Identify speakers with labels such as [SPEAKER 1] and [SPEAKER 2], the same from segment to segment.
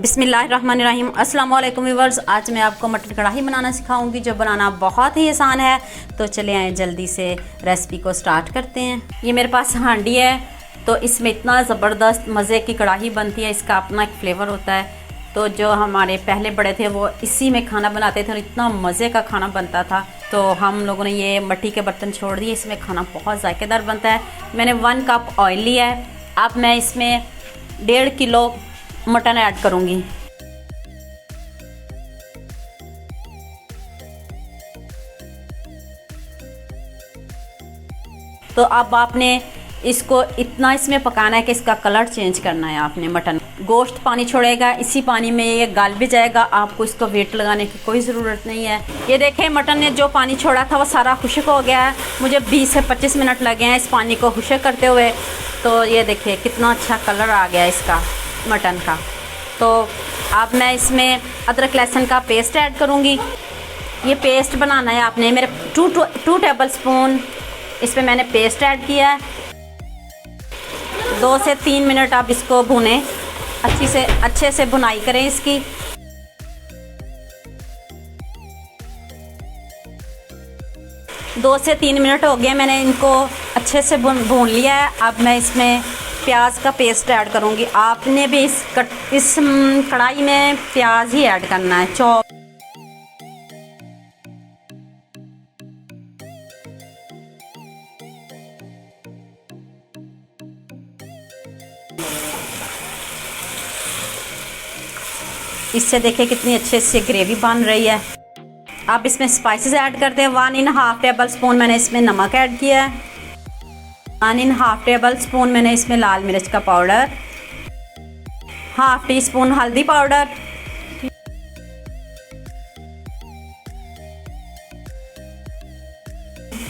[SPEAKER 1] बिस्मिल्लाहिर्रहमानिर्रहीम। अस्सलाम वालेकुम व्यूअर्स। आज मैं आपको मटर कढ़ाई बनाना सिखाऊंगी जो बनाना बहुत ही आसान है। तो चले आए जल्दी से रेसिपी को स्टार्ट करते हैं। ये मेरे पास हांडी है, तो इसमें इतना ज़बरदस्त मज़े की कढ़ाई बनती है। इसका अपना एक फ्लेवर होता है। तो जो हमारे पहले बड़े थे वो इसी में खाना बनाते थे और इतना मज़े का खाना बनता था। तो हम लोगों ने ये मिट्टी के बर्तन छोड़ दिए, इसमें खाना बहुत जायकेदार बनता है। मैंने 1 कप ऑयल लिया है। अब मैं इसमें 1.5 किलो मटन ऐड करूँगी। तो अब आपने इसको इतना इसमें पकाना है कि इसका कलर चेंज करना है। आपने मटन गोश्त पानी छोड़ेगा, इसी पानी में ये गल भी जाएगा। आपको इसको वेट लगाने की कोई ज़रूरत नहीं है। ये देखें, मटन ने जो पानी छोड़ा था वो सारा खुश्क हो गया है। मुझे 20 से 25 मिनट लगे हैं इस पानी को खुश्क करते हुए। तो ये देखिए कितना अच्छा कलर आ गया इसका मटन का। तो अब मैं इसमें अदरक लहसुन का पेस्ट ऐड करूँगी। ये पेस्ट बनाना है आपने। मेरे 2 टेबल स्पून इसमें मैंने पेस्ट ऐड किया है। 2 से 3 मिनट आप इसको भुनें, अच्छे से भुनाई करें इसकी। दो से 3 मिनट हो गए, मैंने इनको अच्छे से भून लिया है। अब मैं इसमें प्याज का पेस्ट ऐड करूँगी। आपने भी इस कढ़ाई में प्याज ही ऐड करना है, चॉप। इससे देखिए कितनी अच्छे से ग्रेवी बन रही है। अब इसमें स्पाइसेस ऐड करते हैं। 1.5 टेबल स्पून मैंने इसमें नमक ऐड किया है। 1.5 टेबल स्पून मैंने इसमें लाल मिर्च का पाउडर, 1/2 टीस्पून हल्दी पाउडर,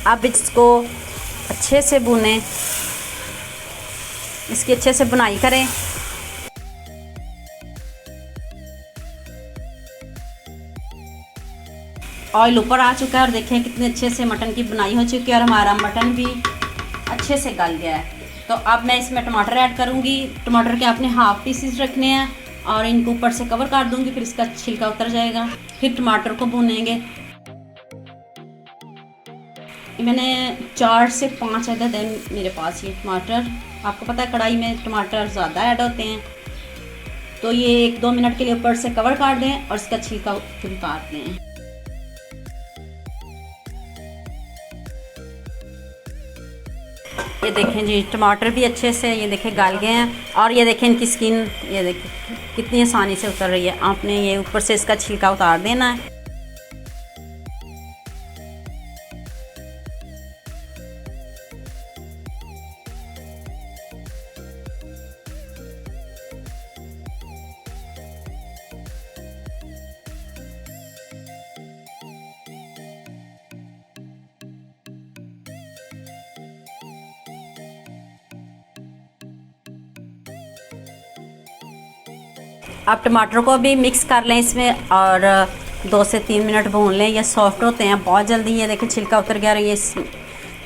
[SPEAKER 1] अब इसको अच्छे से भुनें, इसकी अच्छे से भुनाई करें। ऑयल ऊपर आ चुका है और देखें कितने अच्छे से मटन की बुनाई हो चुकी है और हमारा मटन भी अच्छे से गल गया है। तो अब मैं इसमें टमाटर ऐड करूँगी। टमाटर के आपने 1/2 पीसेस रखने हैं और इनको ऊपर से कवर कर दूँगी, फिर इसका छिलका उतर जाएगा। फिर टमाटर को भूनेंगे। मैंने 4 से 5 अदद है मेरे पास ये टमाटर। आपको पता है कढ़ाई में टमाटर ज़्यादा ऐड होते हैं। तो ये 1-2 मिनट के लिए ऊपर से कवर कर दें और इसका छिलका फिर उतार दें। ये देखें जी, टमाटर भी अच्छे से ये देखें गल गए हैं और ये देखें इनकी स्किन ये देखें कितनी आसानी से उतर रही है। आपने ये ऊपर से इसका छिलका उतार देना है। आप टमाटर को भी मिक्स कर लें इसमें और 2 से 3 मिनट भून लें। ये सॉफ्ट होते हैं बहुत जल्दी। ये देखिए छिलका उतर गया और ये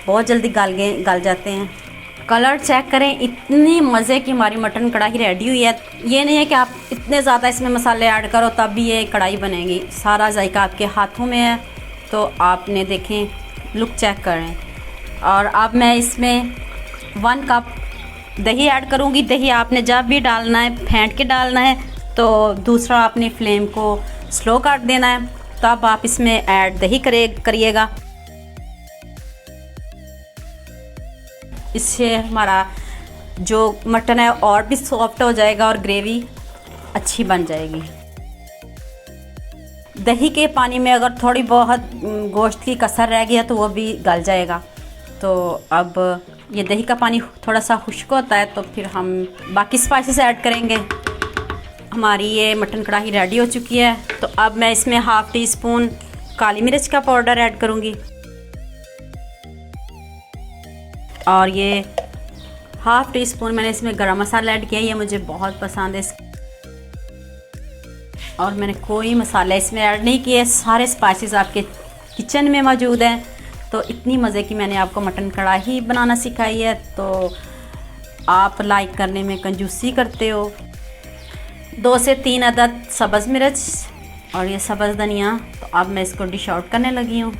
[SPEAKER 1] बहुत जल्दी गल जाते हैं। कलर चेक करें, इतनी मज़े की हमारी मटन कढ़ाई रेडी हुई है। ये नहीं है कि आप इतने ज़्यादा इसमें मसाले ऐड करो तब भी ये कढ़ाई बनेगी। सारा जायका आपके हाथों में है। तो आपने देखें, लुक चेक करें। और अब मैं इसमें 1 कप दही ऐड करूँगी। दही आपने जब भी डालना है फेंट के डालना है। तो दूसरा आपने फ्लेम को स्लो कर देना है। तब आप इसमें ऐड दही करिएगा। इससे हमारा जो मटन है और भी सॉफ्ट हो जाएगा और ग्रेवी अच्छी बन जाएगी। दही के पानी में अगर थोड़ी बहुत गोश्त की कसर रह गया तो वो भी गल जाएगा। तो अब ये दही का पानी थोड़ा सा खुश्क होता है तो फिर हम बाकी स्पाइसेस ऐड करेंगे। हमारी ये मटन कढ़ाई रेडी हो चुकी है। तो अब मैं इसमें 1/2 टीस्पून काली मिर्च का पाउडर ऐड करूँगी और ये 1/2 टीस्पून मैंने इसमें गरम मसाला ऐड किया। ये मुझे बहुत पसंद है और मैंने कोई मसाला इसमें ऐड नहीं किए। सारे स्पाइसेस आपके किचन में मौजूद हैं। तो इतनी मज़े की मैंने आपको मटन कढ़ाई बनाना सिखाई है। तो आप लाइक करने में कंजूसी करते हो। 2 से 3 अदद सब्ज़ मिर्च और ये सब्ज़ धनिया। तो अब मैं इसको डिश आउट करने लगी हूँ।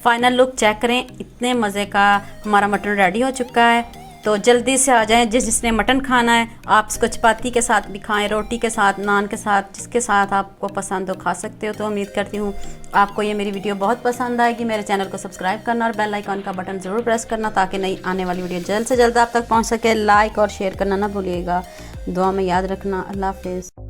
[SPEAKER 1] फाइनल लुक चेक करें, इतने मज़े का हमारा मटन रेडी हो चुका है। तो जल्दी से आ जाएं, जिसने मटन खाना है। आप इसको चपाती के साथ भी खाएं, रोटी के साथ, नान के साथ, जिसके साथ आपको पसंद हो खा सकते हो। तो उम्मीद करती हूँ आपको ये मेरी वीडियो बहुत पसंद आएगी। मेरे चैनल को सब्सक्राइब करना और बेल आइकॉन का बटन ज़रूर प्रेस करना ताकि नई आने वाली वीडियो जल्द से जल्द आप तक पहुँच सके। लाइक और शेयर करना ना भूलिएगा। दुआ में याद रखना। अल्लाह हाफिज़।